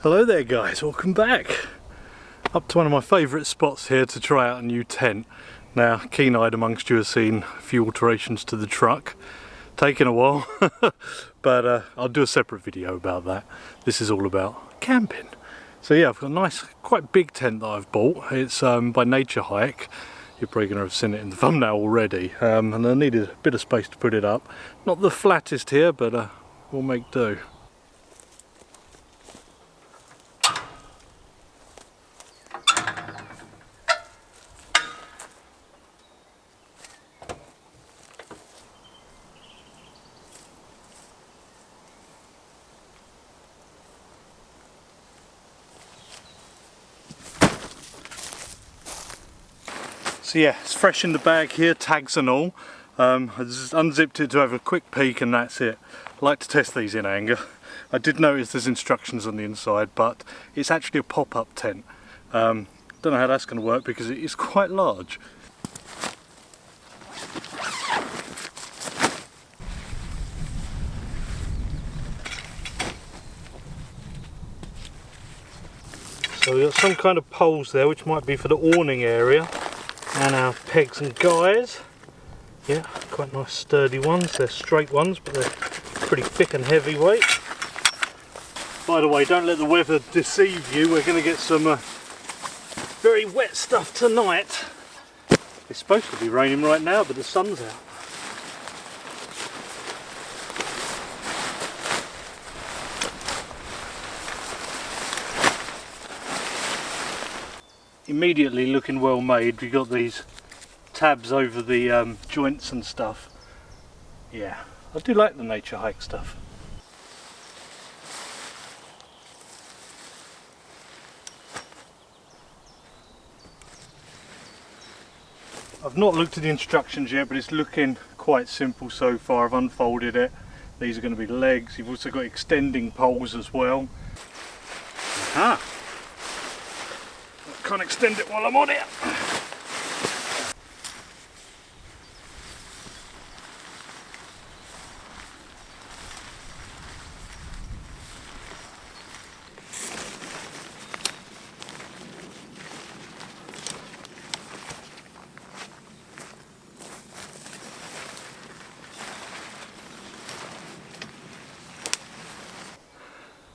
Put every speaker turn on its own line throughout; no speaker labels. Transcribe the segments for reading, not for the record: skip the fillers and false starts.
Hello there guys, welcome back. Up to one of my favourite spots here to try out a new tent. Now, keen-eyed amongst you have seen a few alterations to the truck. Taking a while, but I'll do a separate video about that. This is all about camping. So yeah, I've got a nice, quite big tent that I've bought. It's by Nature Hike. You're probably going to have seen it in the thumbnail already. And I needed a bit of space to put it up. Not the flattest here, but we'll make do. So yeah, it's fresh in the bag here, tags and all. I just unzipped it to have a quick peek and that's it. I like to test these in anger. I did notice there's instructions on the inside, but it's actually a pop-up tent. Don't know how that's going to work because it is quite large. So we've got some kind of poles there, which might be for the awning area. And our pegs and guys, yeah, quite nice sturdy ones. They're straight ones, but they're pretty thick and heavyweight. By the way, don't let the weather deceive you. We're going to get some very wet stuff tonight. It's supposed to be raining right now, but the sun's out. Immediately looking well made. We've got these tabs over the joints and stuff. Yeah, I do like the Nature Hike stuff. I've not looked at the instructions yet, but it's looking quite simple so far. I've unfolded it. These are going to be legs. You've also got extending poles as well. Aha! Can't extend it while I'm on it.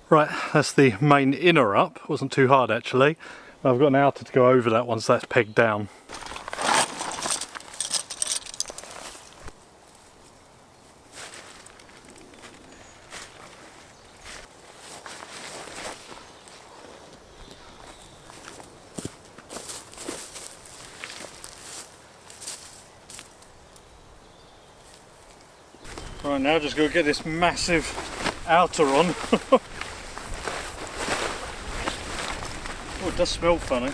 Right, that's the main inner up. Wasn't too hard actually. I've got an outer to go over that once that's pegged down. Right, now just got to get this massive outer on. Oh, it does smell funny.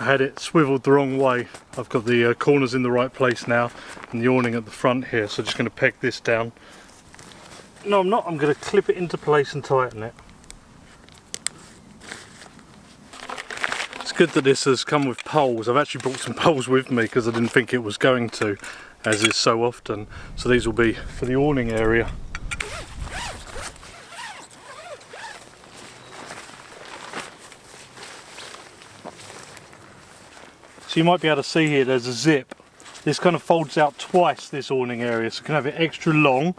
I had it swiveled the wrong way. I've got the corners in the right place now and the awning at the front here, so just going to peg this down. No, I'm not. I'm going to clip it into place and tighten it. It's good that this has come with poles. I've actually brought some poles with me because I didn't think it was going to, as is so often. So these will be for the awning area. So you might be able to see here there's a zip. This kind of folds out twice, this awning area, so you can have it extra long,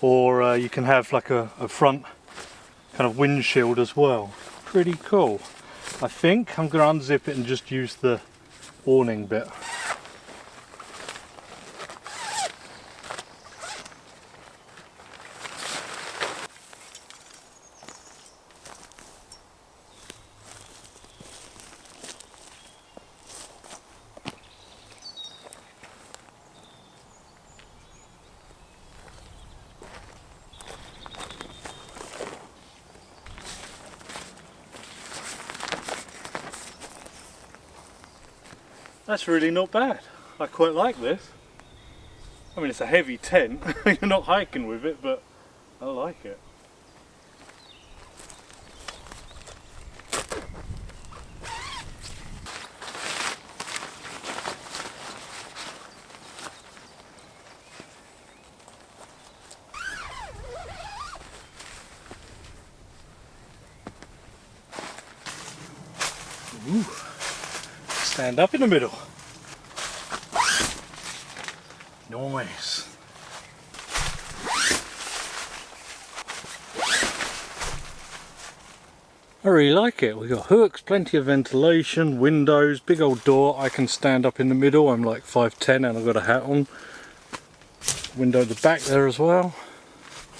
or you can have like a front kind of windshield as well. Pretty cool. I think I'm going to unzip it and just use the awning bit. That's really not bad. I quite like this. I mean, it's a heavy tent. You're not hiking with it, but I like it. Ooh. Stand up in the middle. Nice. I really like it. We've got hooks, plenty of ventilation, windows, big old door. I can stand up in the middle. I'm like 5'10" and I've got a hat on. Window at the back there as well.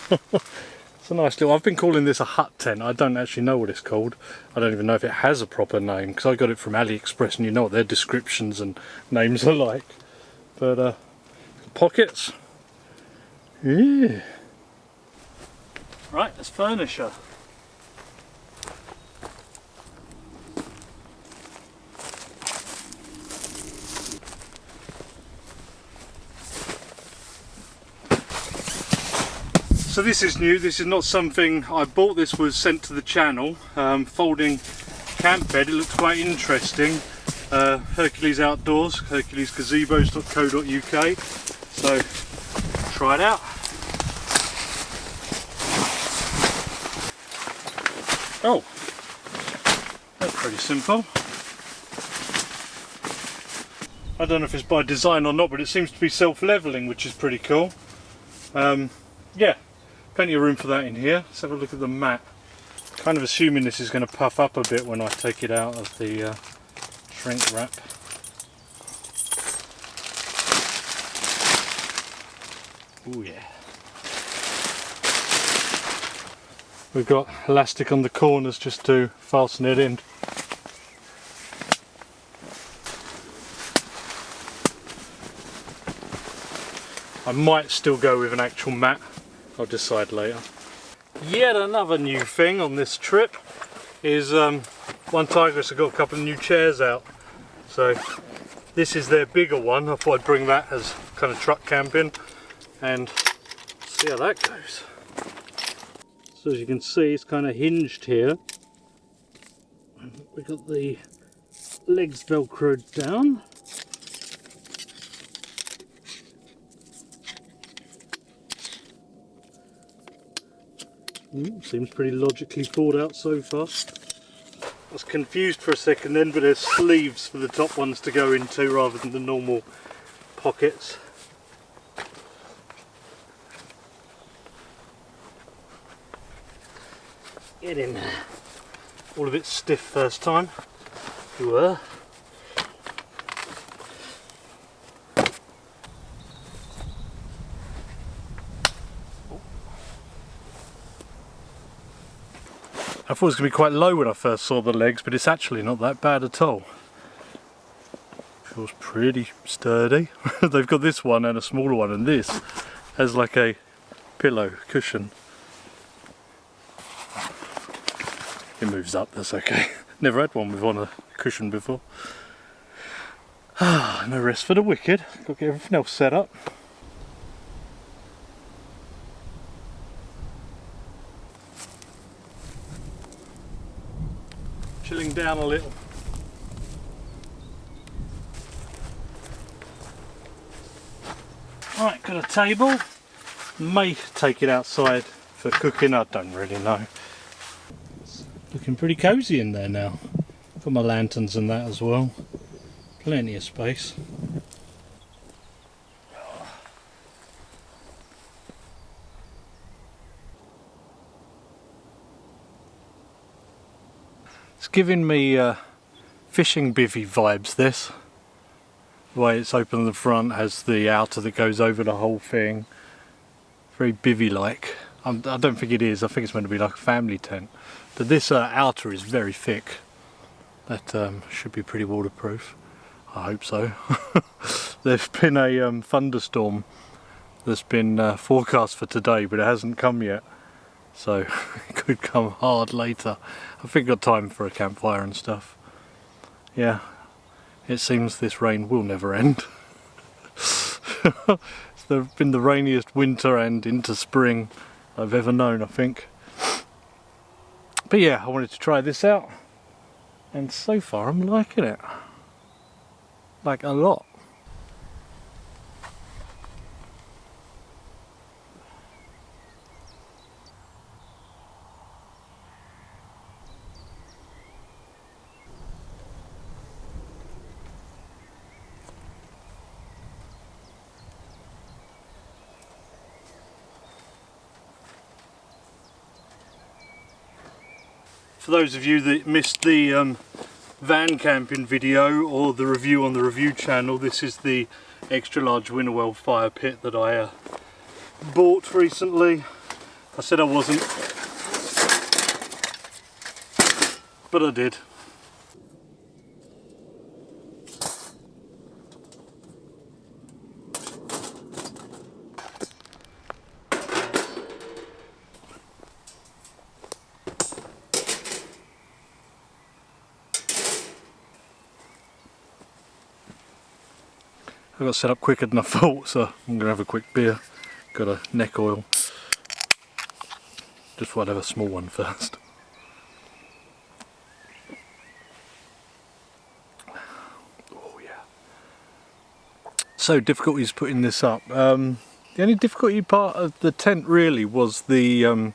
It's a nice little, I've been calling this a hut tent. I don't actually know what it's called. I don't even know if it has a proper name because I got it from AliExpress and you know what their descriptions and names are like. But pockets. Yeah. Right, let's furnish her. So this is new, this is not something I bought, this was sent to the channel. Folding camp bed, it looks quite interesting. Hercules Outdoors, herculesgazebos.co.uk. So try it out. Oh, that's pretty simple. I don't know if it's by design or not, but it seems to be self-leveling, which is pretty cool. Yeah. Plenty of room for that in here. Let's have a look at the mat. Kind of assuming this is going to puff up a bit when I take it out of the shrink wrap. Oh yeah. We've got elastic on the corners just to fasten it in. I might still go with an actual mat. I'll decide later. Yet another new thing on this trip is One Tigress have got a couple of new chairs out. So this is their bigger one. I thought I'd bring that as kind of truck camping and see how that goes. So as you can see, it's kind of hinged here. We've got the legs velcroed down. Seems pretty logically thought out so far. I was confused for a second then, but there's sleeves for the top ones to go into rather than the normal pockets. Get in there. All a bit stiff first time. You were. I thought it was going to be quite low when I first saw the legs, but it's actually not that bad at all. Feels pretty sturdy. They've got this one and a smaller one, and this has like a pillow cushion. It moves up, that's okay. Never had one with on a cushion before. No rest for the wicked. Got to get everything else set up. Chilling down a little. Right, got a table. May take it outside for cooking, I don't really know. It's looking pretty cosy in there now. Got my lanterns and that as well. Plenty of space. It's giving me fishing bivvy vibes, this. The way it's open on the front, has the outer that goes over the whole thing. Very bivvy like. I don't think it is, I think it's meant to be like a family tent. But this outer is very thick. That should be pretty waterproof. I hope so. There's been a thunderstorm that's been forecast for today, but it hasn't come yet. So it could come hard later. I think I've got time for a campfire and stuff. Yeah, it seems this rain will never end. It's been the rainiest winter and into spring I've ever known, I think. But yeah, I wanted to try this out, and so far I'm liking it. Like a lot. For those of you that missed the van camping video or the review on the review channel, this is the extra large Winterwell fire pit that I bought recently. I said I wasn't, but I did. I got set up quicker than I thought, so I'm going to have a quick beer. Got a neck oil. Just thought I'd have a small one first. Oh yeah. So difficulties putting this up. The only difficulty part of the tent really was the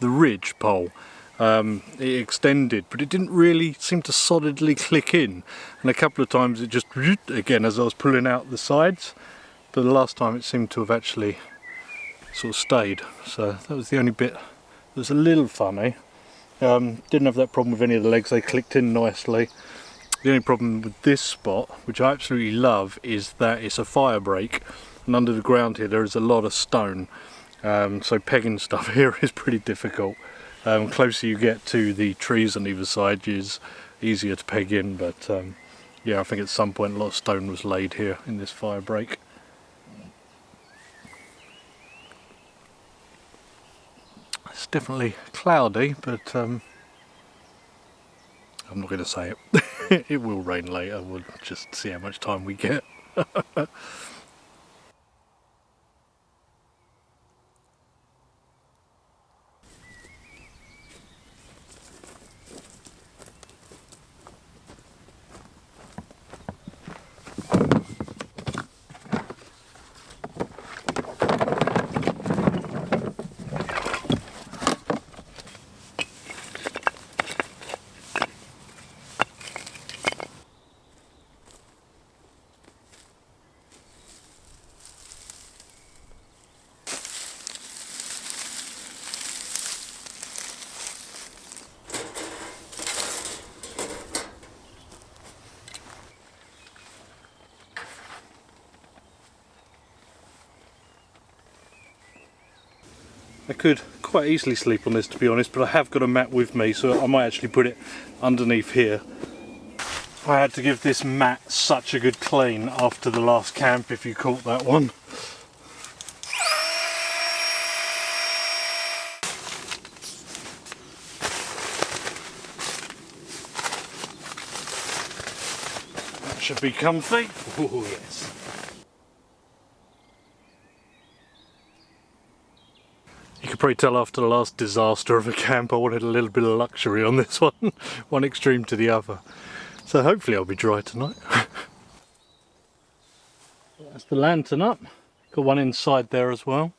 ridge pole. It extended, but it didn't really seem to solidly click in, and a couple of times it just again as I was pulling out the sides, but the last time it seemed to have actually sort of stayed, so that was the only bit that was a little funny. Didn't have that problem with any of the legs, they clicked in nicely. The only problem with this spot, which I absolutely love, is that it's a fire break, and under the ground here there is a lot of stone, so pegging stuff here is pretty difficult. Closer you get to the trees on either side is easier to peg in, but yeah, I think at some point a lot of stone was laid here in this fire break. It's definitely cloudy, but I'm not going to say it. It will rain later, we'll just see how much time we get. I could quite easily sleep on this, to be honest, but I have got a mat with me, so I might actually put it underneath here. I had to give this mat such a good clean after the last camp, if you caught that one. That should be comfy. Oh yes. You could probably tell after the last disaster of a camp I wanted a little bit of luxury on this one, one extreme to the other. So hopefully I'll be dry tonight. That's the lantern up, got one inside there as well.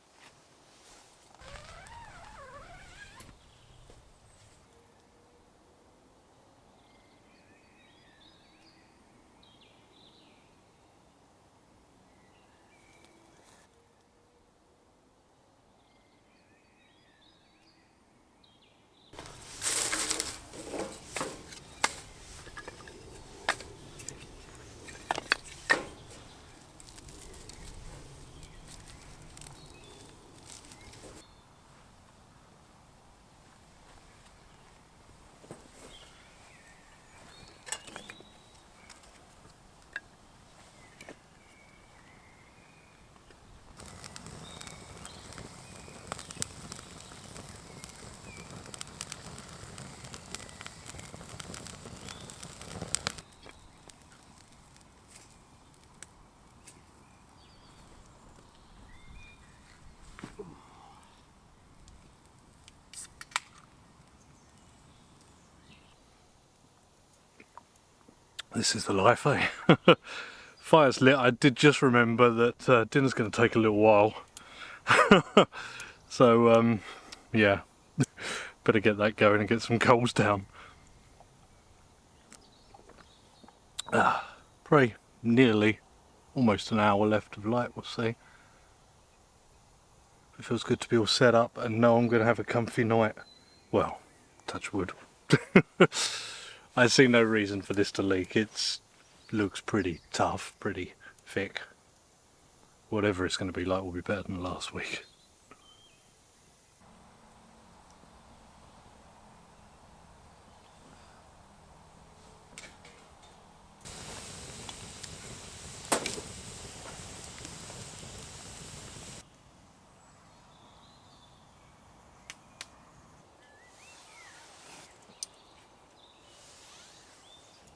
This is the life, eh? Fire's lit. I did just remember that dinner's going to take a little while. So, yeah, better get that going and get some coals down. Probably nearly almost an hour left of light, we'll see. It feels good to be all set up and know I'm going to have a comfy night. Well, touch wood, I see no reason for this to leak. It looks pretty tough, pretty thick. Whatever it's going to be like will be better than last week.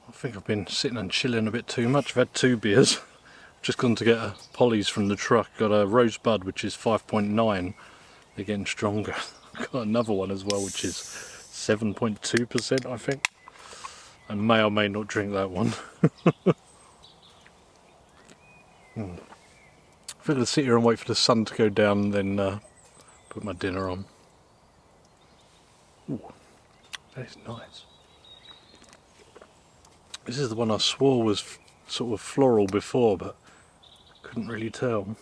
I think I've been sitting and chilling a bit too much. I've had 2 beers. Just gone to get a Polly's from the truck. Got a Rosebud, which is 5.9. They're getting stronger. Got another one as well, which is 7.2%, I think. I may or may not drink that one. I think I'm going to sit here and wait for the sun to go down and then put my dinner on. Ooh, that is nice. This is the one I swore was sort of floral before, but couldn't really tell.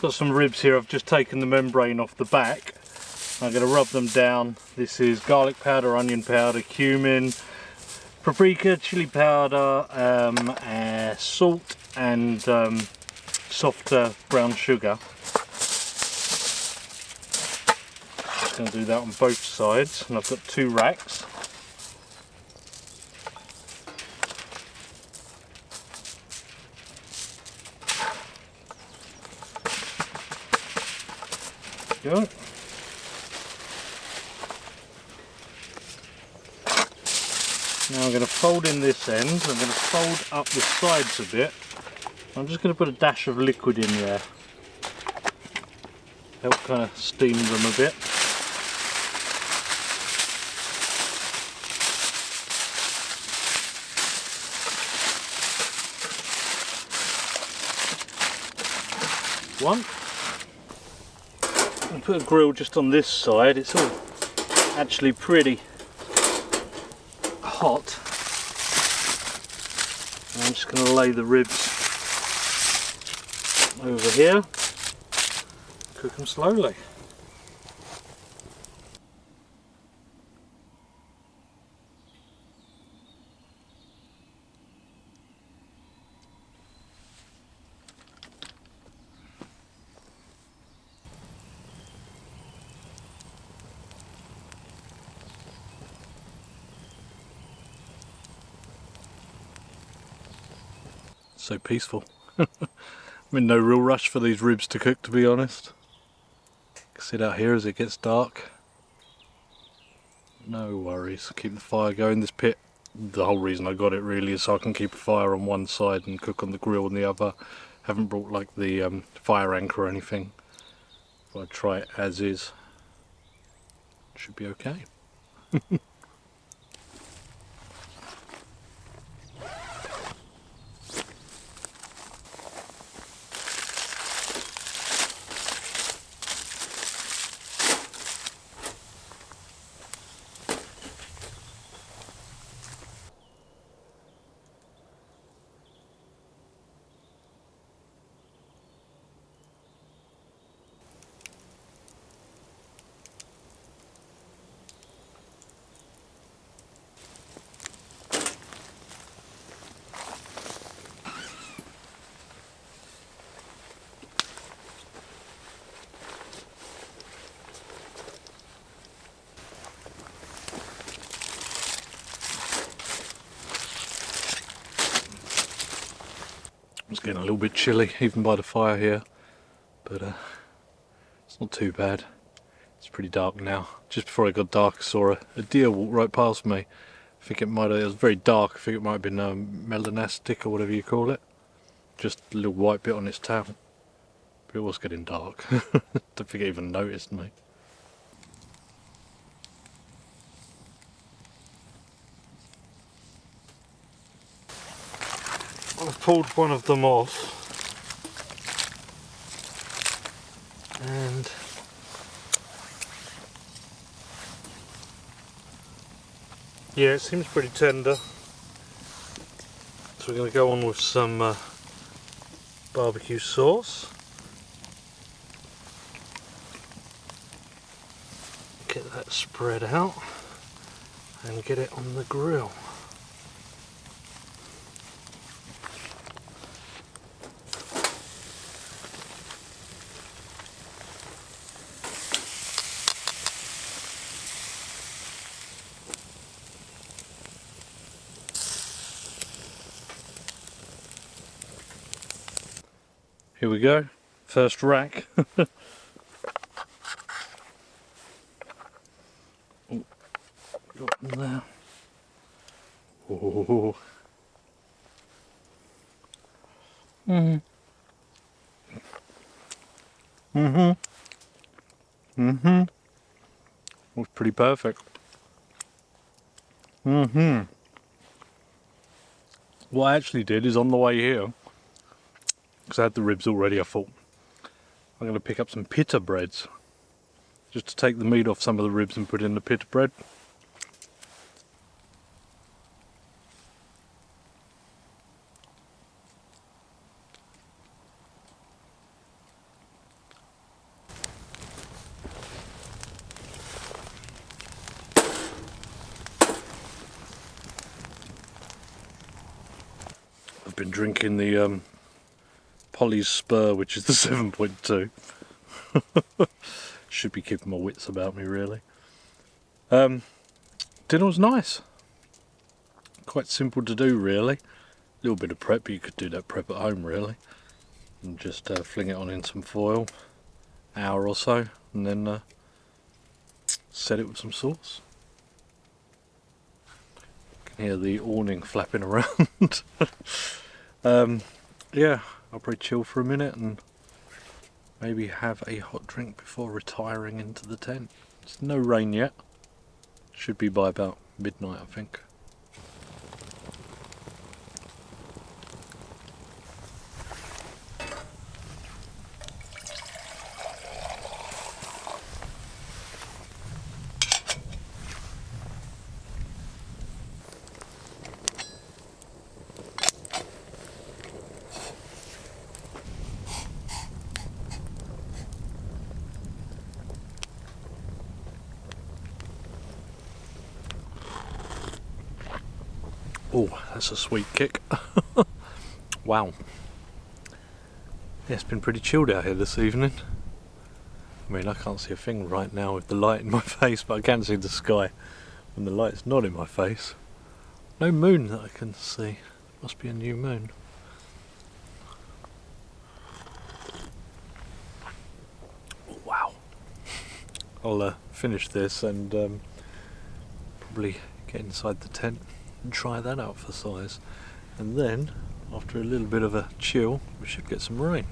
Got some ribs here. I've just taken the membrane off the back. I'm going to rub them down. This is garlic powder, onion powder, cumin, paprika, chili powder, salt and soft brown sugar. Just going to do that on both sides, and I've got 2 racks. There we go. Now I'm going to fold in this end, I'm going to fold up the sides a bit. I'm just going to put a dash of liquid in there. Help kind of steam them a bit. One. I'm going to put a grill just on this side. It's all actually pretty hot. I'm just going to lay the ribs over here, cook them slowly. So peaceful. I'm in no real rush for these ribs to cook, to be honest. Sit out here as it gets dark. No worries. Keep the fire going. This pit, the whole reason I got it really is so I can keep a fire on one side and cook on the grill on the other. Haven't brought like the fire anchor or anything. If I try it as is, should be okay. It's getting a little bit chilly even by the fire here, but it's not too bad. It's pretty dark now. Just before it got dark I saw a deer walk right past me. I think it was very dark. I think it might have been melanastic or whatever you call it. Just a little white bit on its tail. But it was getting dark. Don't think it even noticed me. I've pulled one of them off, and Yeah, it seems pretty tender. So we're going to go on with some barbecue sauce. Get that spread out and get it on the grill. Here we go, first rack. Oh, got them there. Oh. Was pretty perfect. What I actually did is on the way here, because I had the ribs already, I thought I'm going to pick up some pita breads just to take the meat off some of the ribs and put in the pita bread. I've been drinking the Polly's Spur, which is the 7.2. Should be keeping my wits about me, really. Dinner was nice. Quite simple to do, really. A little bit of prep, but you could do that prep at home, really. And just fling it on in some foil, hour or so, and then set it with some sauce. You can hear the awning flapping around. Yeah, I'll probably chill for a minute and maybe have a hot drink before retiring into the tent. It's no rain yet. Should be by about midnight, I think. Oh, that's a sweet kick. Wow. Yeah, it's been pretty chilled out here this evening. I mean, I can't see a thing right now with the light in my face, but I can see the sky when the light's not in my face. No moon that I can see. Must be a new moon. Oh, wow. I'll finish this and probably get inside the tent and try that out for size, and then after a little bit of a chill we should get some rain.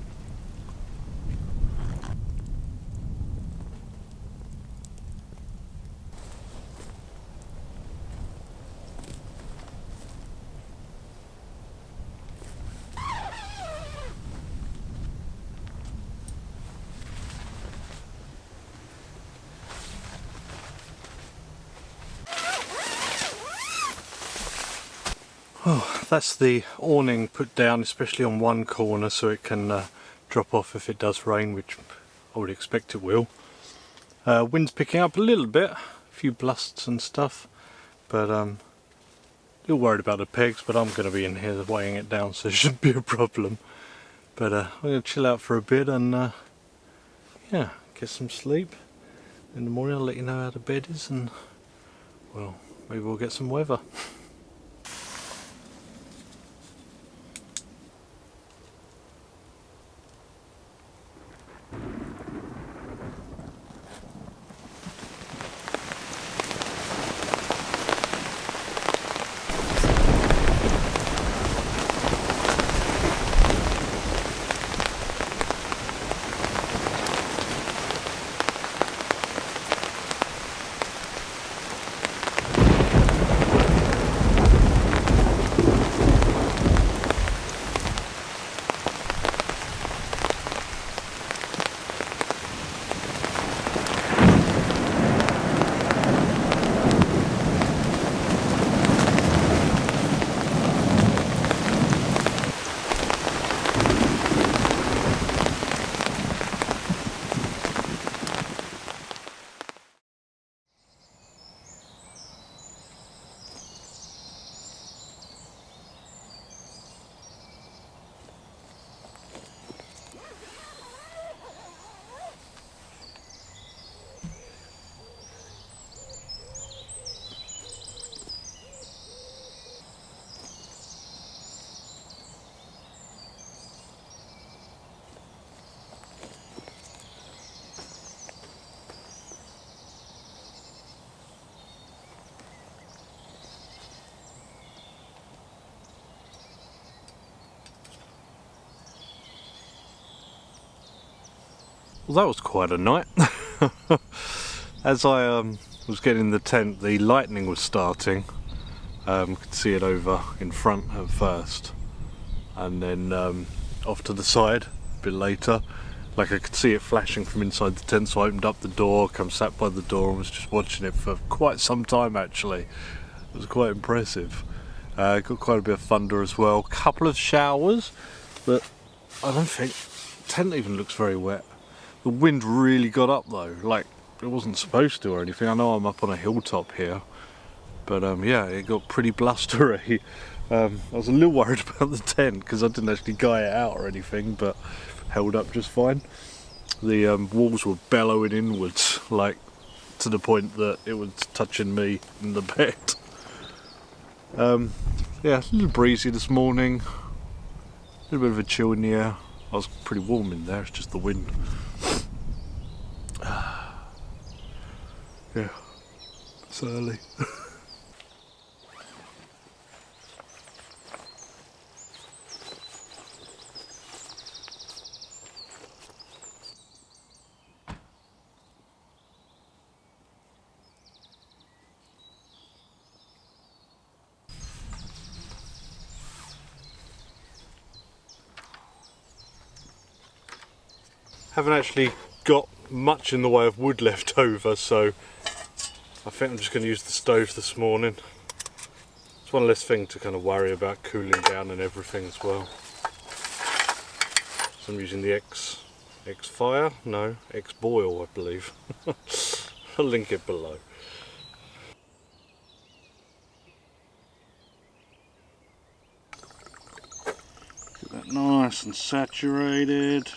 Oh, that's the awning put down, especially on one corner, so it can drop off if it does rain, which I would expect it will. Wind's picking up a little bit, a few blasts and stuff, but a little worried about the pegs, but I'm going to be in here weighing it down, so it shouldn't be a problem. But I'm going to chill out for a bit and yeah, get some sleep. In the morning I'll let you know how the bed is, and well, maybe we'll get some weather. Well, that was quite a night. As I was getting in the tent, the lightning was starting. Could see it over in front at first, and then off to the side a bit later. Like I could see it flashing from inside the tent, so I opened up the door, sat by the door and was just watching it for quite some time actually. It was quite impressive. Got quite a bit of thunder as well, couple of showers, but I don't think the tent even looks very wet. The wind really got up though, like it wasn't supposed to or anything. I know I'm up on a hilltop here, but yeah, it got pretty blustery. I was a little worried about the tent because I didn't actually guy it out or anything, but held up just fine. The walls were bellowing inwards, like to the point that it was touching me in the bed. Yeah, a little breezy this morning, a little bit of a chill in the air. I was pretty warm in there, it's just the wind. Yeah, it's early. Haven't actually got much in the way of wood left over, so I think I'm just going to use the stove this morning. It's one less thing to kind of worry about cooling down and everything as well. So I'm using the X-Fire? No, X-Boil I believe. I'll link it below. Get that nice and saturated.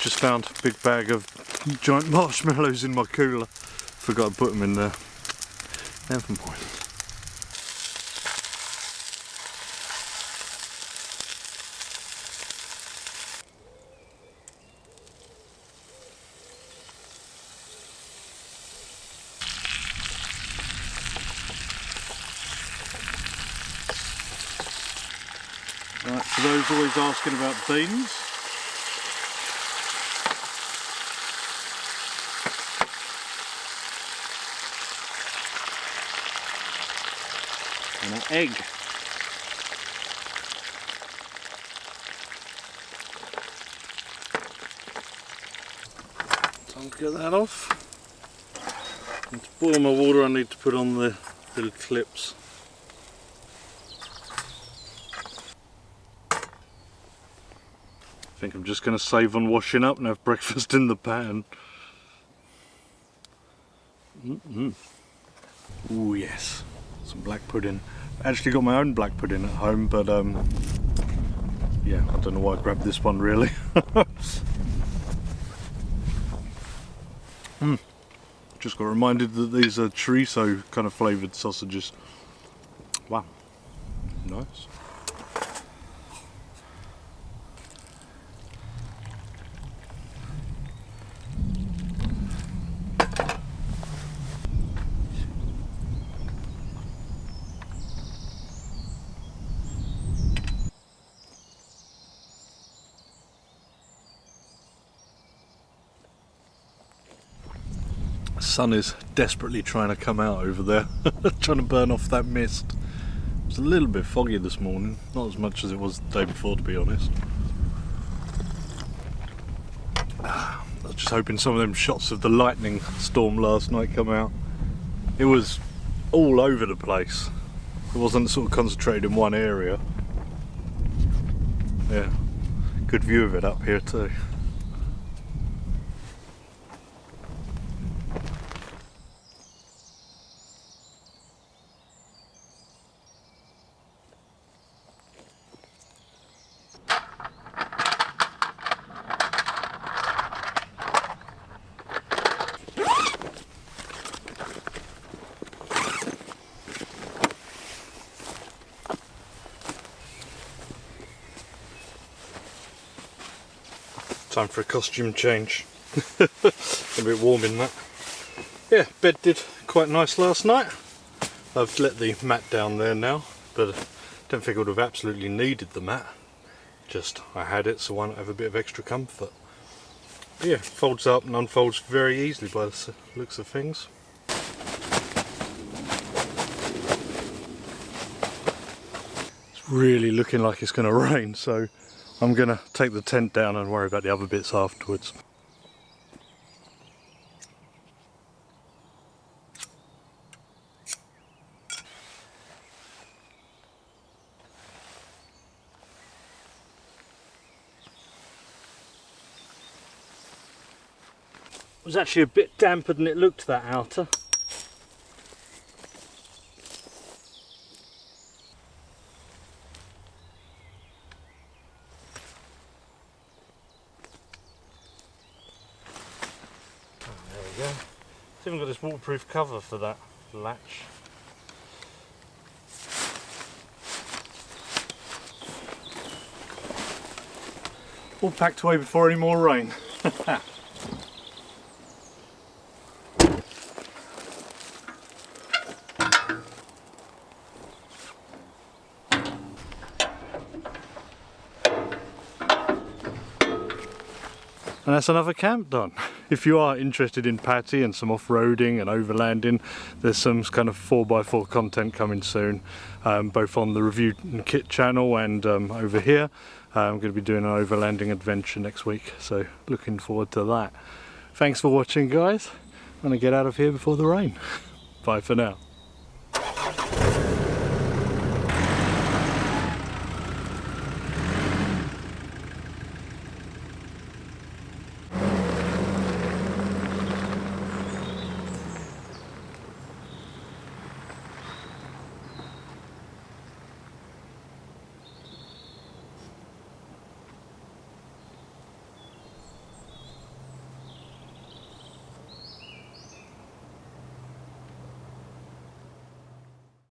Just found a big bag of giant marshmallows in my cooler. Forgot to put them in there. Never mind. Right, for those always asking about beans, and an egg. Time to get that off. And to boil my water, I need to put on the little clips. I think I'm just going to save on washing up and have breakfast in the pan. Ooh yes, some black pudding. I actually got my own black pudding at home, but yeah, I don't know why I grabbed this one really. Just got reminded that these are chorizo kind of flavoured sausages. Wow, nice. The sun is desperately trying to come out over there, trying to burn off that mist. It was a little bit foggy this morning, not as much as it was the day before to be honest. I was just hoping some of them shots of the lightning storm last night come out. It was all over the place. It wasn't sort of concentrated in one area. Yeah, good view of it up here too. Time for a costume change. A bit warm in that. Yeah, bed did quite nice last night. I've let the mat down there now, but I don't think I would have absolutely needed the mat. Just I had it, so why not have a bit of extra comfort. But yeah, folds up and unfolds very easily by the looks of things. It's really looking like it's going to rain, so I'm going to take the tent down and worry about the other bits afterwards. It was actually a bit damper than it looked, that outer. There we go. It's even got this waterproof cover for that latch. All packed away before any more rain. And that's another camp done. If you are interested in PADI and some off-roading and overlanding, there's some kind of 4x4 content coming soon, both on the Review and Kit channel and over here. I'm going to be doing an overlanding adventure next week, so looking forward to that. Thanks for watching, guys. I'm going to get out of here before the rain. Bye for now.